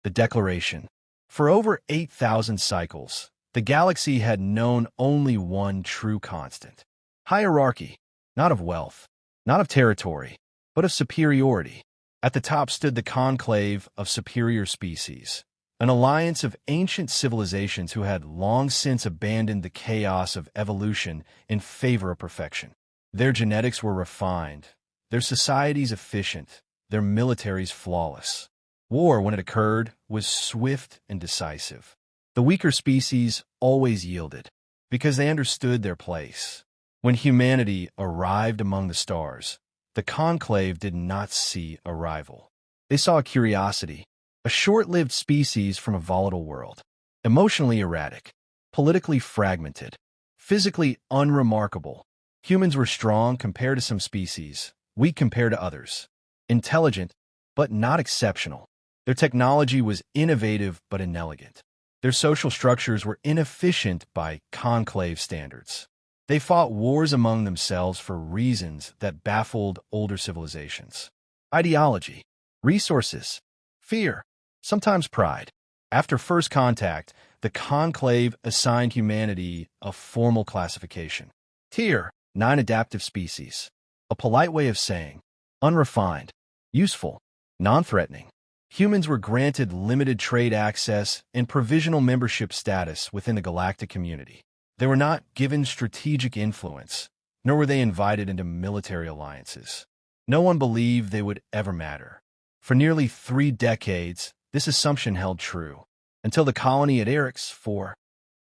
The Declaration. For over 8,000 cycles, the galaxy had known only one true constant. Hierarchy, not of wealth, not of territory, but of superiority. At the top stood the conclave of superior species, an alliance of ancient civilizations who had long since abandoned the chaos of evolution in favor of perfection. Their genetics were refined, their societies efficient, their militaries flawless. War, when it occurred, was swift and decisive. The weaker species always yielded, because they understood their place. When humanity arrived among the stars, the conclave did not see a rival. They saw a curiosity, a short-lived species from a volatile world, emotionally erratic, politically fragmented, physically unremarkable. Humans were strong compared to some species, weak compared to others, intelligent but not exceptional. Their technology was innovative but inelegant. Their social structures were inefficient by conclave standards. They fought wars among themselves for reasons that baffled older civilizations. Ideology, resources, fear, sometimes pride. After first contact, the conclave assigned humanity a formal classification. Tier 9 adaptive species. A polite way of saying unrefined, useful, non-threatening. Humans were granted limited trade access and provisional membership status within the galactic community. They were not given strategic influence, nor were they invited into military alliances. No one believed they would ever matter. For nearly 3 decades, this assumption held true, until the colony at Arix 4.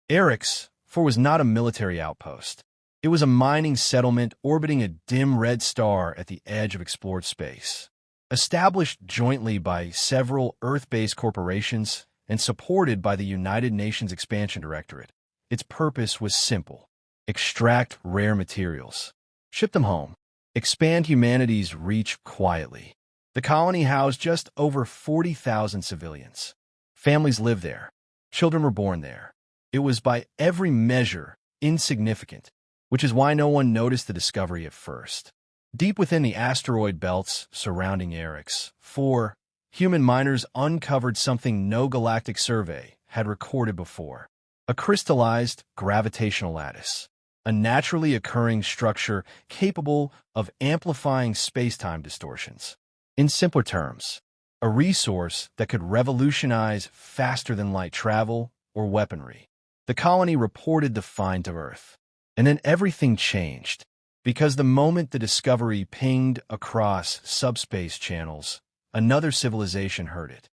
Arix 4 was not a military outpost. It was a mining settlement orbiting a dim red star at the edge of explored space. Established jointly by several Earth-based corporations and supported by the United Nations Expansion Directorate, its purpose was simple: extract rare materials, ship them home, expand humanity's reach quietly. The colony housed just over 40,000 civilians. Families lived there. Children were born there. It was by every measure insignificant, which is why no one noticed the discovery at first. Deep within the asteroid belts surrounding Arix 4, human miners uncovered something no galactic survey had recorded before: a crystallized gravitational lattice, a naturally occurring structure capable of amplifying space-time distortions. In simpler terms, a resource that could revolutionize faster-than-light travel or weaponry. The colony reported the find to Earth, and then everything changed. Because the moment the discovery pinged across subspace channels, another civilization heard it.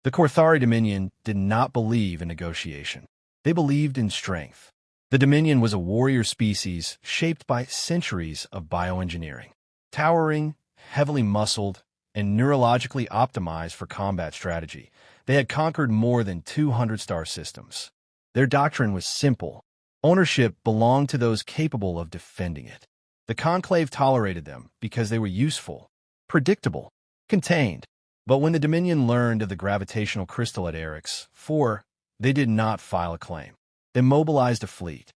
The Corthari Dominion did not believe in negotiation. They believed in strength. The Dominion was a warrior species shaped by centuries of bioengineering. Towering, heavily muscled, and neurologically optimized for combat strategy, they had conquered more than 200 star systems. Their doctrine was simple: ownership belonged to those capable of defending it. The conclave tolerated them because they were useful, predictable, contained. But when the Dominion learned of the gravitational crystal at Arix 4, they did not file a claim. They mobilized a fleet.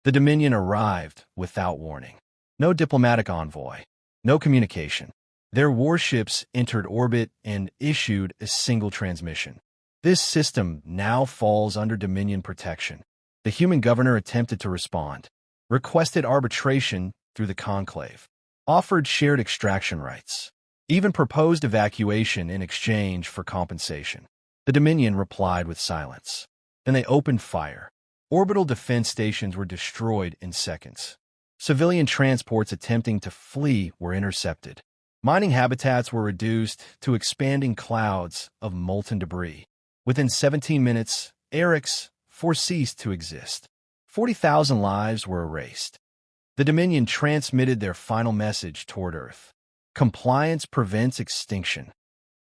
The Dominion arrived without warning. No diplomatic envoy, no communication. Their warships entered orbit and issued a single transmission. This system now falls under Dominion protection. The human governor attempted to respond, requested arbitration through the conclave, offered shared extraction rights, even proposed evacuation in exchange for compensation. The Dominion replied with silence. Then they opened fire. Orbital defense stations were destroyed in seconds. Civilian transports attempting to flee were intercepted. Mining habitats were reduced to expanding clouds of molten debris. Within 17 minutes, Arix 4 ceased to exist. 40,000 lives were erased. The Dominion transmitted their final message toward Earth: compliance prevents extinction.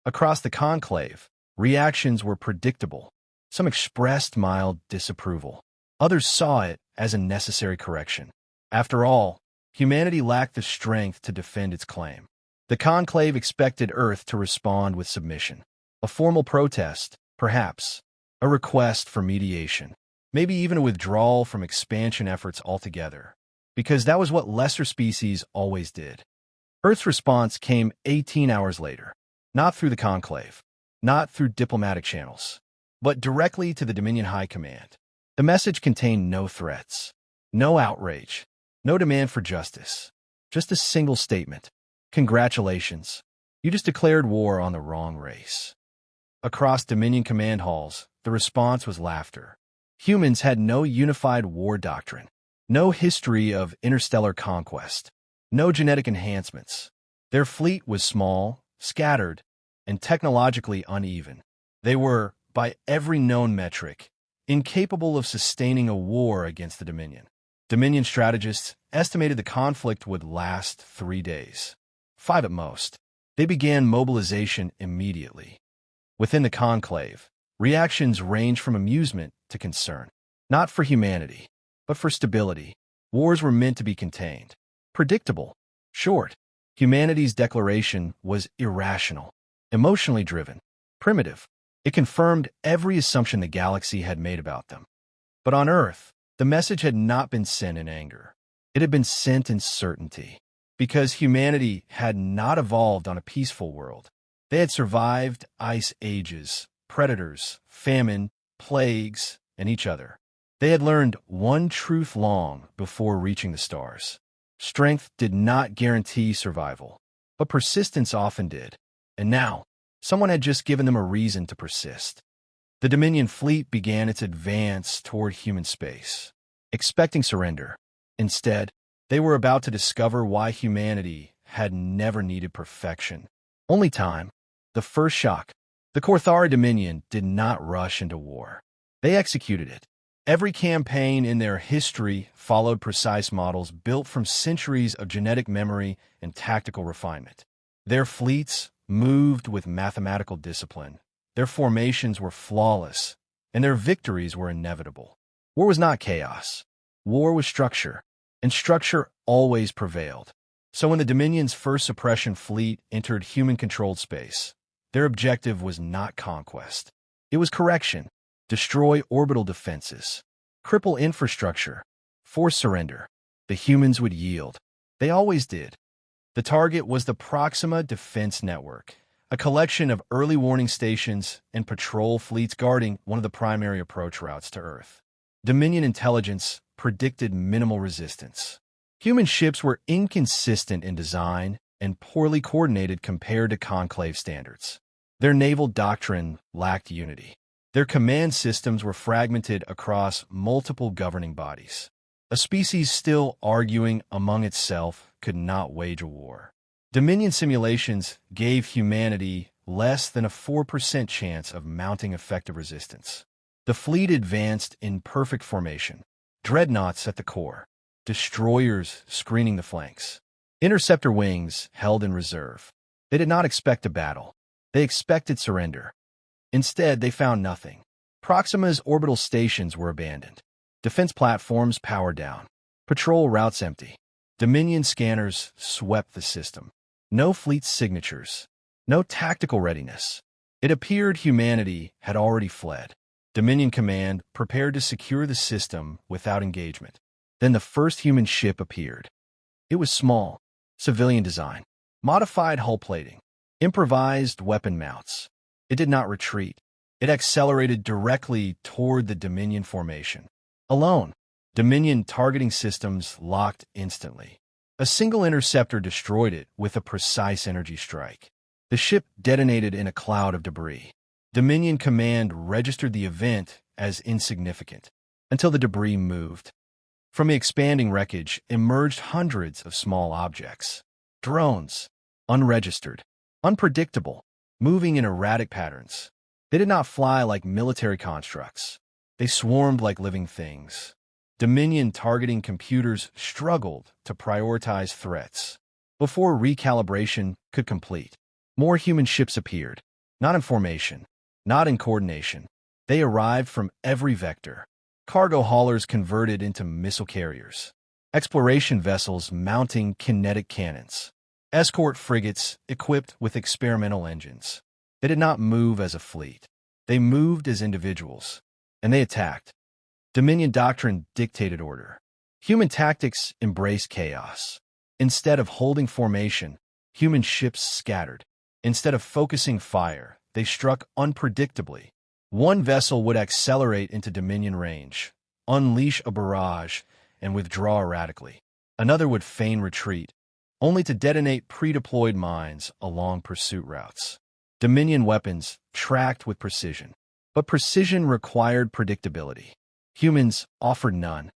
Across the conclave, reactions were predictable. Some expressed mild disapproval. Others saw it as a necessary correction. After all, humanity lacked the strength to defend its claim. The conclave expected Earth to respond with submission. A formal protest, perhaps. A request for mediation. Maybe even a withdrawal from expansion efforts altogether. Because that was what lesser species always did. Earth's response came 18 hours later. Not through the conclave. not through diplomatic channels, but directly to the Dominion High Command. The message contained no threats, no outrage, no demand for justice, just a single statement. Congratulations, you just declared war on the wrong race. Across Dominion command halls, the response was laughter. Humans had no unified war doctrine, no history of interstellar conquest, no genetic enhancements. Their fleet was small, scattered, and technologically uneven. They were, by every known metric, incapable of sustaining a war against the Dominion. Dominion strategists estimated the conflict would last 3 days. 5 at most. They began mobilization immediately. Within the conclave, reactions ranged from amusement to concern. Not for humanity, but for stability. Wars were meant to be contained. Predictable. Short. Humanity's declaration was irrational, emotionally driven, primitive. It confirmed every assumption the galaxy had made about them. But on Earth, the message had not been sent in anger. It had been sent in certainty. Because humanity had not evolved on a peaceful world. They had survived ice ages, predators, famine, plagues, and each other. They had learned one truth long before reaching the stars. Strength did not guarantee survival, but persistence often did. And now, someone had just given them a reason to persist. The Dominion fleet began its advance toward human space, expecting surrender. Instead, they were about to discover why humanity had never needed perfection. Only time. The first shock. The Korthara Dominion did not rush into war. They executed it. Every campaign in their history followed precise models built from centuries of genetic memory and tactical refinement. Their fleets moved with mathematical discipline. Their formations were flawless, and their victories were inevitable. War was not chaos. War was structure, and structure always prevailed. So when the Dominion's first suppression fleet entered human-controlled space, their objective was not conquest. It was correction. Destroy orbital defenses. Cripple infrastructure. Force surrender. The humans would yield. They always did. The target was the Proxima Defense Network, a collection of early warning stations and patrol fleets guarding one of the primary approach routes to Earth. Dominion intelligence predicted minimal resistance. Human ships were inconsistent in design and poorly coordinated compared to Conclave standards. Their naval doctrine lacked unity. Their command systems were fragmented across multiple governing bodies. A species still arguing among itself could not wage a war. Dominion simulations gave humanity less than a 4% chance of mounting effective resistance. The fleet advanced in perfect formation, dreadnoughts at the core, destroyers screening the flanks, interceptor wings held in reserve. They did not expect a battle. They expected surrender. Instead, they found nothing. Proxima's orbital stations were abandoned. Defense platforms powered down. Patrol routes empty. Dominion scanners swept the system. No fleet signatures. No tactical readiness. It appeared humanity had already fled. Dominion Command prepared to secure the system without engagement. Then the first human ship appeared. It was small, civilian design, modified hull plating, improvised weapon mounts. It did not retreat. It accelerated directly toward the Dominion formation. Alone, Dominion targeting systems locked instantly. A single interceptor destroyed it with a precise energy strike. The ship detonated in a cloud of debris. Dominion Command registered the event as insignificant until the debris moved. From the expanding wreckage emerged hundreds of small objects. Drones, unregistered, unpredictable, moving in erratic patterns. They did not fly like military constructs. They swarmed like living things. Dominion targeting computers struggled to prioritize threats. Before recalibration could complete, more human ships appeared, not in formation, not in coordination. They arrived from every vector. Cargo haulers converted into missile carriers. Exploration vessels mounting kinetic cannons. Escort frigates equipped with experimental engines. They did not move as a fleet. They moved as individuals. And they attacked. Dominion doctrine dictated order. Human tactics embraced chaos. Instead of holding formation, human ships scattered. Instead of focusing fire, they struck unpredictably. One vessel would accelerate into Dominion range, unleash a barrage, and withdraw erratically. Another would feign retreat, only to detonate pre-deployed mines along pursuit routes. Dominion weapons tracked with precision. But precision required predictability. Humans offered none.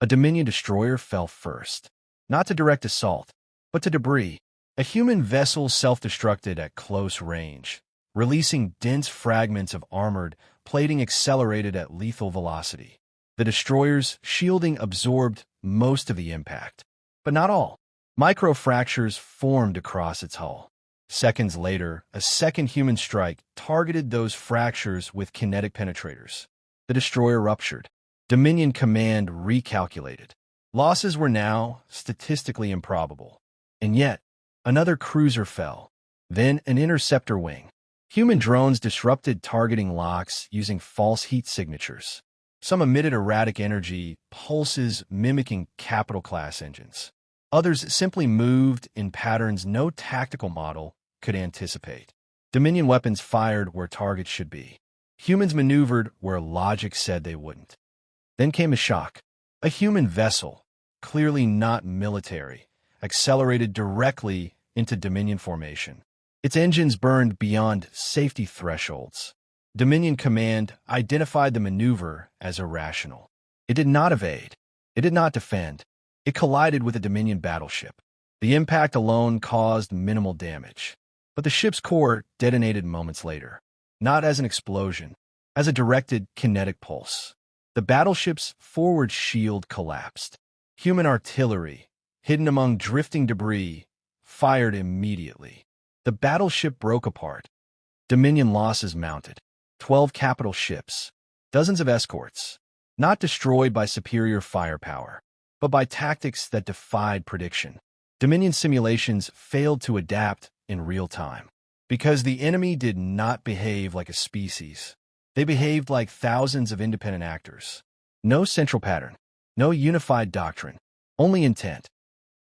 A Dominion destroyer fell first, not to direct assault, but to debris. A human vessel self-destructed at close range, releasing dense fragments of armored plating accelerated at lethal velocity. The destroyer's shielding absorbed most of the impact, but not all. Microfractures formed across its hull. Seconds later, a second human strike targeted those fractures with kinetic penetrators. The destroyer ruptured. Dominion command recalculated. Losses were now statistically improbable. And yet, another cruiser fell. Then an interceptor wing. Human drones disrupted targeting locks using false heat signatures. Some emitted erratic energy pulses mimicking capital-class engines. Others simply moved in patterns no tactical model could anticipate. Dominion weapons fired where targets should be. Humans maneuvered where logic said they wouldn't. Then came a shock. A human vessel, clearly not military, accelerated directly into Dominion formation. Its engines burned beyond safety thresholds. Dominion Command identified the maneuver as irrational. It did not evade. It did not defend. It collided with a Dominion battleship. The impact alone caused minimal damage, but the ship's core detonated moments later, not as an explosion, as a directed kinetic pulse. The battleship's forward shield collapsed. Human artillery, hidden among drifting debris, fired immediately. The battleship broke apart. Dominion losses mounted. 12 capital ships, dozens of escorts, not destroyed by superior firepower, but by tactics that defied prediction. Dominion simulations failed to adapt in real time because the enemy did not behave like a species. They behaved like thousands of independent actors. No central pattern, no unified doctrine, only intent.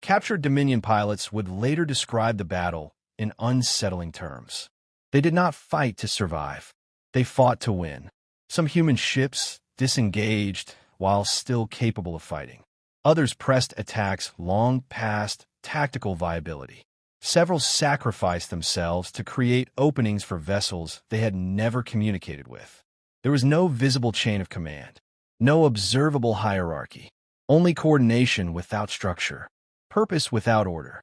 Captured Dominion pilots would later describe the battle in unsettling terms. They did not fight to survive. They fought to win. Some human ships disengaged while still capable of fighting. Others pressed attacks long past tactical viability. Several sacrificed themselves to create openings for vessels they had never communicated with. There was no visible chain of command, no observable hierarchy, only coordination without structure, purpose without order.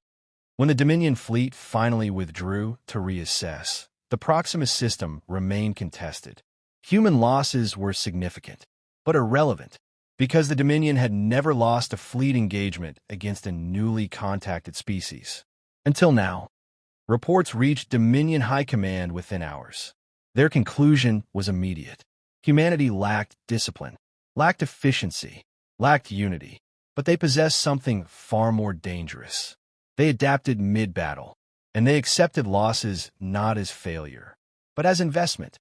When the Dominion fleet finally withdrew to reassess, the Proximus system remained contested. Human losses were significant, but irrelevant, because the Dominion had never lost a fleet engagement against a newly contacted species. Until now, reports reached Dominion High Command within hours. Their conclusion was immediate. Humanity lacked discipline, lacked efficiency, lacked unity, but they possessed something far more dangerous. They adapted mid-battle, and they accepted losses not as failure, but as investment.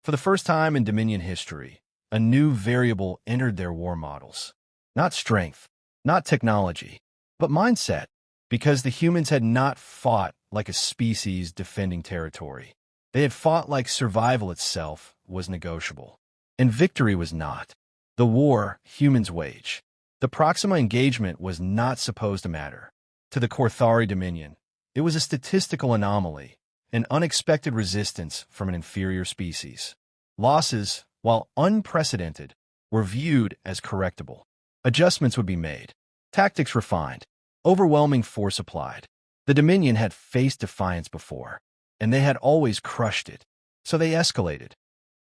For the first time in Dominion history, a new variable entered their war models. Not strength, not technology, but mindset, because the humans had not fought like a species defending territory. They had fought like survival itself was negotiable. And victory was not. The war humans wage. The Proxima engagement was not supposed to matter. To the Corthari Dominion, it was a statistical anomaly, an unexpected resistance from an inferior species. Losses, while unprecedented, were viewed as correctable. Adjustments would be made, tactics refined, overwhelming force applied. The Dominion had faced defiance before, and they had always crushed it, so they escalated.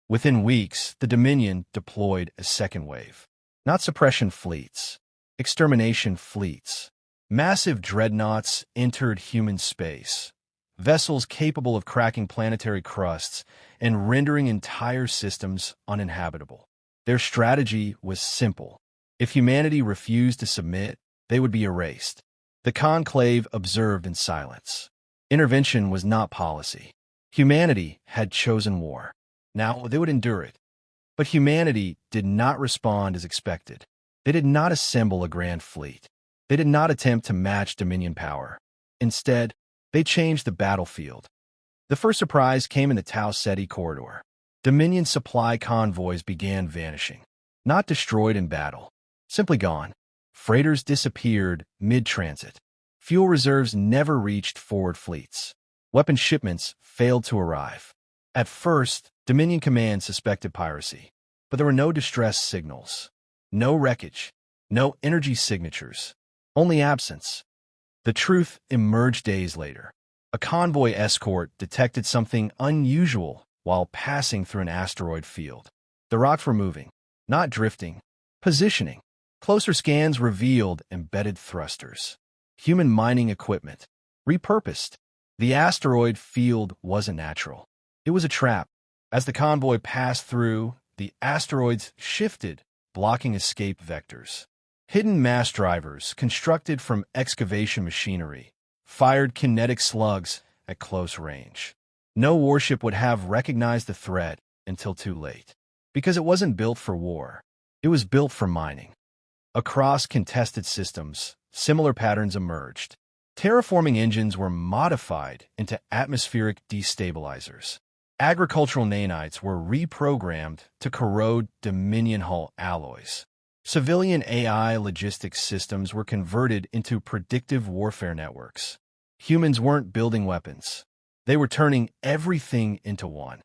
Within weeks, the Dominion deployed a second wave. Not suppression fleets, extermination fleets. Massive dreadnoughts entered human space, vessels capable of cracking planetary crusts and rendering entire systems uninhabitable. Their strategy was simple. If humanity refused to submit, they would be erased. The conclave observed in silence. Intervention was not policy. Humanity had chosen war. Now they would endure it. But humanity did not respond as expected. They did not assemble a grand fleet. They did not attempt to match Dominion power. Instead, they changed the battlefield. The first surprise came in the Tau Ceti corridor. Dominion supply convoys began vanishing. Not destroyed in battle, simply gone. Freighters disappeared mid-transit. Fuel reserves never reached forward fleets. Weapon shipments failed to arrive. At first, Dominion Command suspected piracy, but there were no distress signals, no wreckage, no energy signatures, only absence. The truth emerged days later. A convoy escort detected something unusual while passing through an asteroid field. The rocks were moving, not drifting, positioning. Closer scans revealed embedded thrusters, human mining equipment, repurposed. The asteroid field wasn't natural. It was a trap. As the convoy passed through, the asteroids shifted, blocking escape vectors. Hidden mass drivers, constructed from excavation machinery, fired kinetic slugs at close range. No warship would have recognized the threat until too late, because it wasn't built for war. It was built for mining. Across contested systems, similar patterns emerged. Terraforming engines were modified into atmospheric destabilizers. Agricultural nanites were reprogrammed to corrode Dominion hull alloys. Civilian AI logistics systems were converted into predictive warfare networks. Humans weren't building weapons. They were turning everything into one.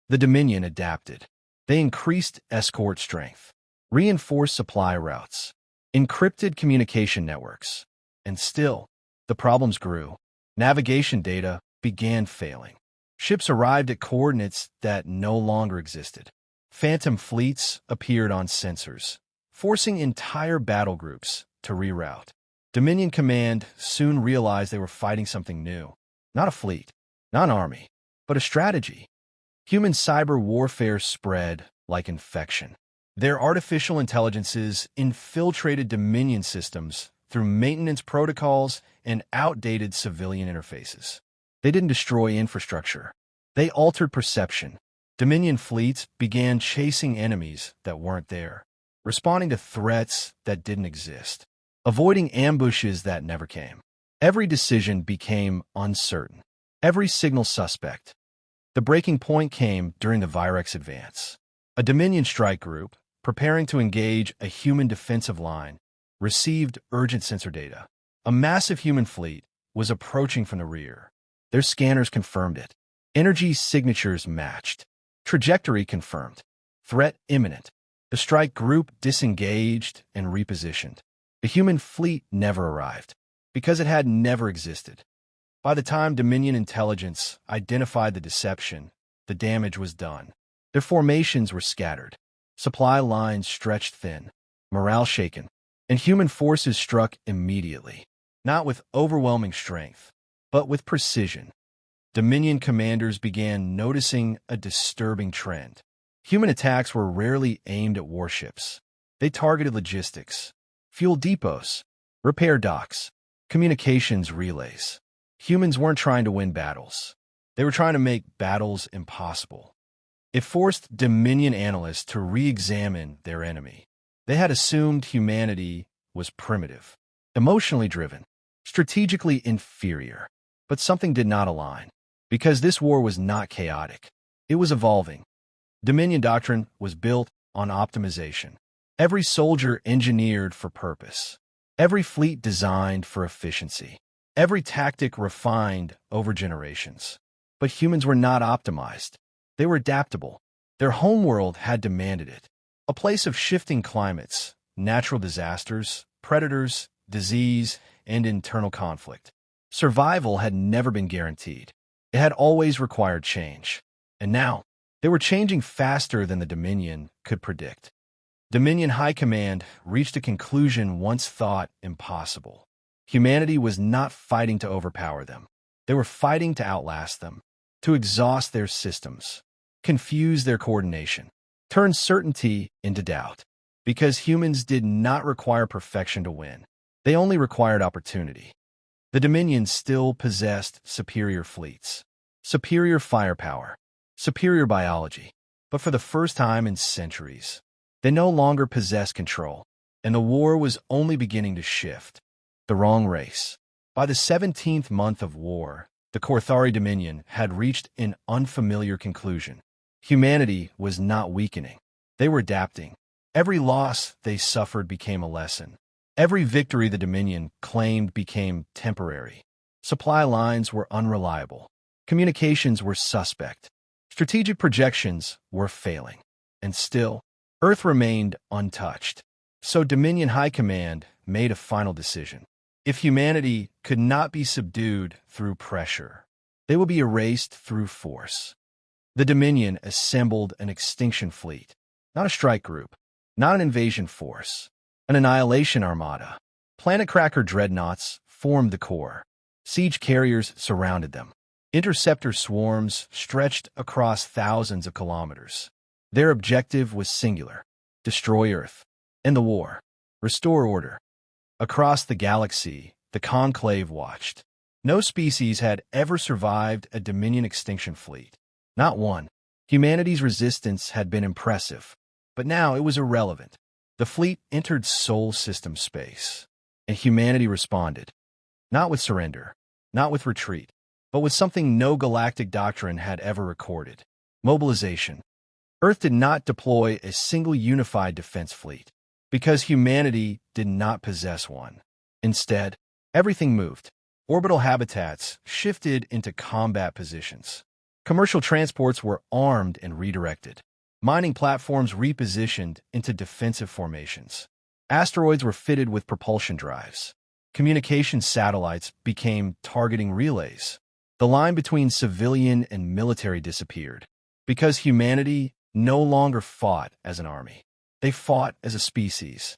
The Dominion adapted. They increased escort strength, reinforced supply routes, encrypted communication networks. And still, the problems grew. Navigation data began failing. Ships arrived at coordinates that no longer existed. Phantom fleets appeared on sensors, forcing entire battle groups to reroute. Dominion Command soon realized they were fighting something new. Not a fleet, not an army, but a strategy. Human cyber warfare spread like infection. Their artificial intelligences infiltrated Dominion systems through maintenance protocols and outdated civilian interfaces. They didn't destroy infrastructure. They altered perception. Dominion fleets began chasing enemies that weren't there, responding to threats that didn't exist, avoiding ambushes that never came. Every decision became uncertain. Every signal suspect. The breaking point came during the Virex advance. A Dominion strike group, preparing to engage a human defensive line, received urgent sensor data. A massive human fleet was approaching from the rear. Their scanners confirmed it. Energy signatures matched. Trajectory confirmed. Threat imminent. The strike group disengaged and repositioned. The human fleet never arrived, because it had never existed. By the time Dominion intelligence identified the deception, the damage was done. Their formations were scattered. Supply lines stretched thin. Morale shaken. And human forces struck immediately. Not with overwhelming strength, but with precision. Dominion commanders began noticing a disturbing trend. Human attacks were rarely aimed at warships. They targeted logistics, fuel depots, repair docks, communications relays. Humans weren't trying to win battles. They were trying to make battles impossible. It forced Dominion analysts to re-examine their enemy. They had assumed humanity was primitive, emotionally driven, strategically inferior. But something did not align, because this war was not chaotic. It was evolving. Dominion doctrine was built on optimization. Every soldier engineered for purpose. Every fleet designed for efficiency. Every tactic refined over generations. But humans were not optimized. They were adaptable. Their homeworld had demanded it. A place of shifting climates, natural disasters, predators, disease, and internal conflict. Survival had never been guaranteed. It had always required change. And now, they were changing faster than the Dominion could predict. Dominion High Command reached a conclusion once thought impossible. Humanity was not fighting to overpower them. They were fighting to outlast them, to exhaust their systems, confuse their coordination, turn certainty into doubt. Because humans did not require perfection to win. They only required opportunity. The Dominion still possessed superior fleets, superior firepower, superior biology. But for the first time in centuries, they no longer possessed control, and the war was only beginning to shift. The wrong race. By the 17th month of war, The Korthari Dominion had reached an unfamiliar conclusion. Humanity was not weakening. They were adapting. Every loss they suffered became a lesson. Every victory the Dominion claimed became temporary. Supply lines were unreliable. Communications were suspect. Strategic projections were failing. And still, Earth remained untouched. So Dominion High Command made a final decision. If humanity could not be subdued through pressure, they would be erased through force. The Dominion assembled an extinction fleet, not a strike group, not an invasion force, an annihilation armada. Planet Cracker dreadnoughts formed the core. Siege carriers surrounded them. Interceptor swarms stretched across thousands of kilometers. Their objective was singular: destroy Earth. End the war. Restore order. Across the galaxy, the Conclave watched. No species had ever survived a Dominion extinction fleet. Not one. Humanity's resistance had been impressive, but now it was irrelevant. The fleet entered Sol system space, and humanity responded. Not with surrender, not with retreat, but with something no galactic doctrine had ever recorded: mobilization. Earth did not deploy a single unified defense fleet, because humanity did not possess one. Instead, everything moved. Orbital habitats shifted into combat positions. Commercial transports were armed and redirected. Mining platforms repositioned into defensive formations. Asteroids were fitted with propulsion drives. Communication satellites became targeting relays. The line between civilian and military disappeared, because humanity no longer fought as an army. They fought as a species.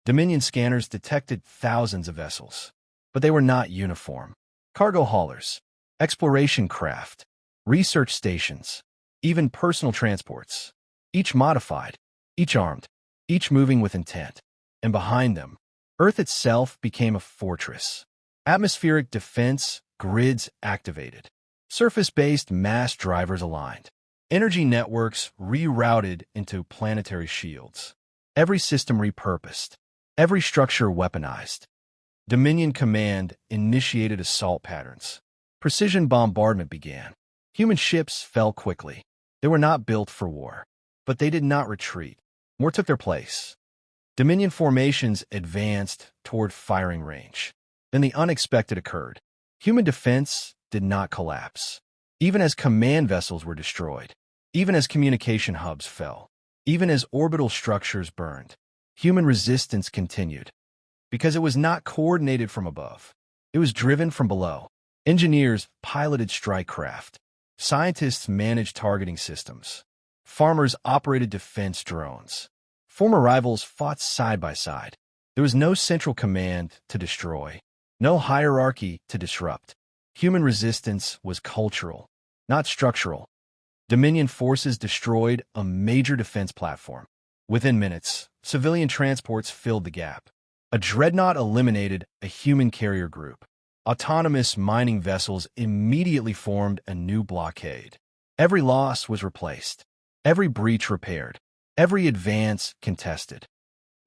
Dominion scanners detected thousands of vessels, but they were not uniform. Cargo haulers, exploration craft, research stations, even personal transports. Each modified, each armed, each moving with intent. And behind them, Earth itself became a fortress. Atmospheric defense grids activated. Surface-based mass drivers aligned. Energy networks rerouted into planetary shields. Every system repurposed. Every structure weaponized. Dominion Command initiated assault patterns. Precision bombardment began. Human ships fell quickly. They were not built for war, but they did not retreat. More took their place. Dominion formations advanced toward firing range. Then the unexpected occurred. Human defense did not collapse. Even as command vessels were destroyed, even as communication hubs fell, even as orbital structures burned, human resistance continued. Because it was not coordinated from above. It was driven from below. Engineers piloted strike craft. Scientists managed targeting systems. Farmers operated defense drones. Former rivals fought side by side. There was no central command to destroy, no hierarchy to disrupt. Human resistance was cultural, not structural. Dominion forces destroyed a major defense platform. Within minutes, civilian transports filled the gap. A dreadnought eliminated a human carrier group. Autonomous mining vessels immediately formed a new blockade. Every loss was replaced. Every breach repaired. Every advance contested.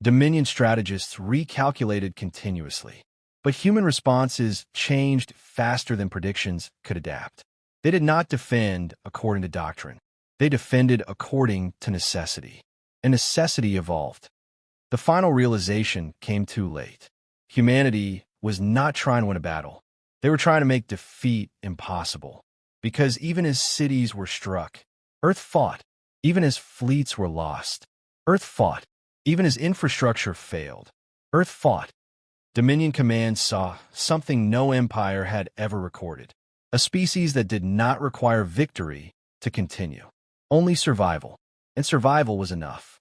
Dominion strategists recalculated continuously. But human responses changed faster than predictions could adapt. They did not defend according to doctrine. They defended according to necessity. And necessity evolved. The final realization came too late. Humanity was not trying to win a battle. They were trying to make defeat impossible. Because even as cities were struck, Earth fought. Even as fleets were lost, Earth fought. Even as infrastructure failed, Earth fought. Dominion Command saw something no empire had ever recorded. A species that did not require victory to continue. Only survival. And survival was enough.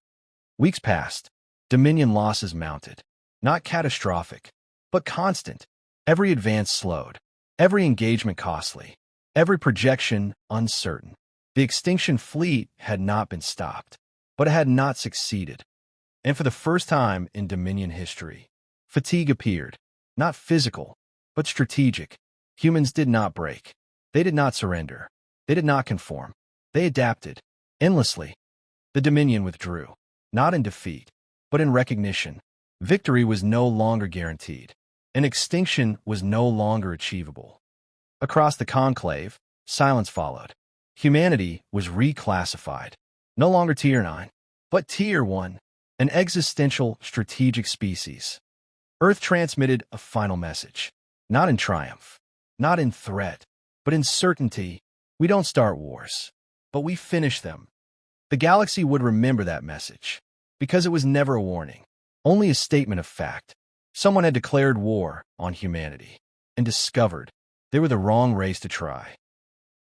Weeks passed. Dominion losses mounted. Not catastrophic, but constant. Every advance slowed. Every engagement costly. Every projection uncertain. The extinction fleet had not been stopped, but it had not succeeded. And for the first time in Dominion history, fatigue appeared. Not physical, but strategic. Humans did not break. They did not surrender. They did not conform. They adapted. Endlessly. The Dominion withdrew. Not in defeat, but in recognition. Victory was no longer guaranteed. And extinction was no longer achievable. Across the conclave, silence followed. Humanity was reclassified. No longer Tier 9, but Tier 1, an existential strategic species. Earth transmitted a final message. Not in triumph, not in threat, but in certainty. We don't start wars, but we finish them. The galaxy would remember that message, because it was never a warning, only a statement of fact. Someone had declared war on humanity and discovered they were the wrong race to try.